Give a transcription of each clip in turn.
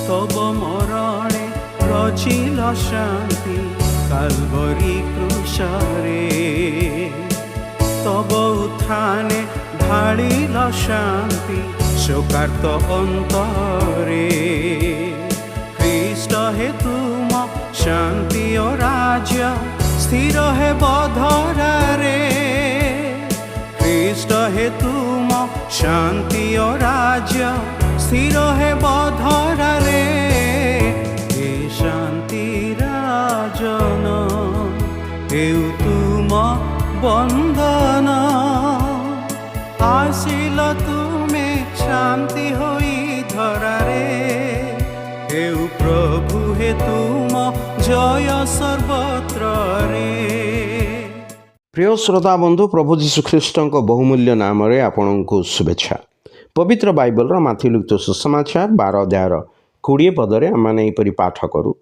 तब मरणे रचिल शांति काल्वरी क्रूशरे तब उत्थाने ढालिल शांति शोकार्त अंतरे ख्रीष्ट हे तुम शांति ओ राज्य स्थिर हे बधरारे ख्रीष्ट हे तुम शांति ओ राज्य स्थिर हे बधरारे हे शांति राजन हेउ तुम बंधन आसिल तुमे शांति होई धरारे हेउ प्रभु हे तुम जय सर्वत्र रे। प्रिय श्रोता बंधु प्रभु जीशु ख्रीष्ट बहुमूल्य नाम रे आपनको शुभेच्छा। पवित्र बाइबल माथि लिखित सुसमाचार 12 अध्यायर 20 पदरे आमने एपरि पाठ करू।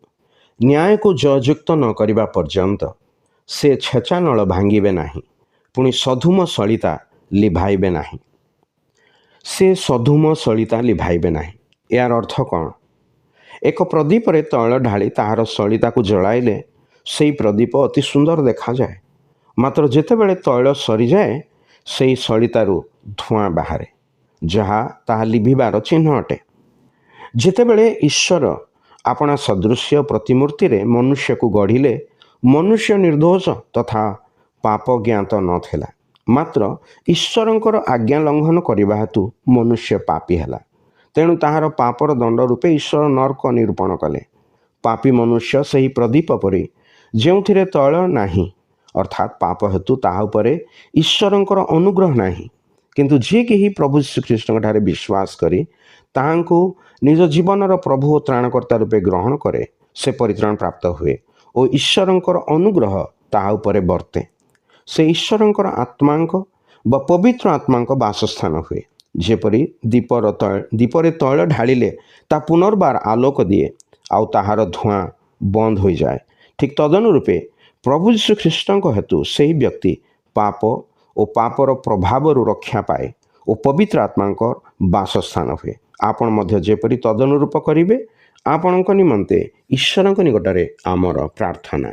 न्याय को जययुक्त न करिबा पर्यंत से छेचा नल भांगिबे नाही पुणी सधुम सलिता लिभाइबे नाही से सधुम सलिता लिभाइबे नाही। यार अर्थ कौन? एक प्रदीप रे तैल ढाली ताहार सलिता को जलाइले सेई प्रदीप अति सुंदर देखा जाए, मात्र जेतेबेले तैल सरी जाए से सलितारू धूआं बाहरे जहाँ ताहा लिभिबार चिन्ह अटे। जेतेबेले ईश्वर अपना सदृश्य प्रतिमूर्ति रे मनुष्य को गढ़िले मनुष्य निर्दोष तथा पाप ज्ञात नथिला, मात्र ईश्वरंकर आज्ञा लंघन करने हेतु मनुष्य पापी हैला। तेणु ताहार पापर दंड रूपे ईश्वर नरक निरूपण कले। पापी मनुष्य सही प्रदीप परी जोथिरे तैल नाही अर्थात पाप हेतु ताहा उपरे ईश्वरंकर अनुग्रह नाही, किंतु जे कि प्रभु श्रीकृष्ण ठारे विश्वास करी ताहांकु निज जीवनर प्रभु और त्राणकर्ता रूपे ग्रहण करे से परित्राण प्राप्त हुए और ईश्वरंकर अनुग्रह ताहा उपरे बर्ते। से ईश्वरंकर आत्मांक व पवित्र आत्मांक बासस्थान हुए। जेपरी दीपरे तैल ढालिले ता पुनर्बार आलोक दिए आउ ताहार धूआं बंद हो जाए, ठीक तदनुरूपे प्रभु यीशु ख्रीष्ट हेतु से व्यक्ति पाप और पापर प्रभाव रक्षा पाए और पवित्र आत्मांक बासस्थान हुए। आपण मध्य जेपरी तदनुरूप करिवे आपणक निमंते ईश्वरक निकटरे आमर प्रार्थना।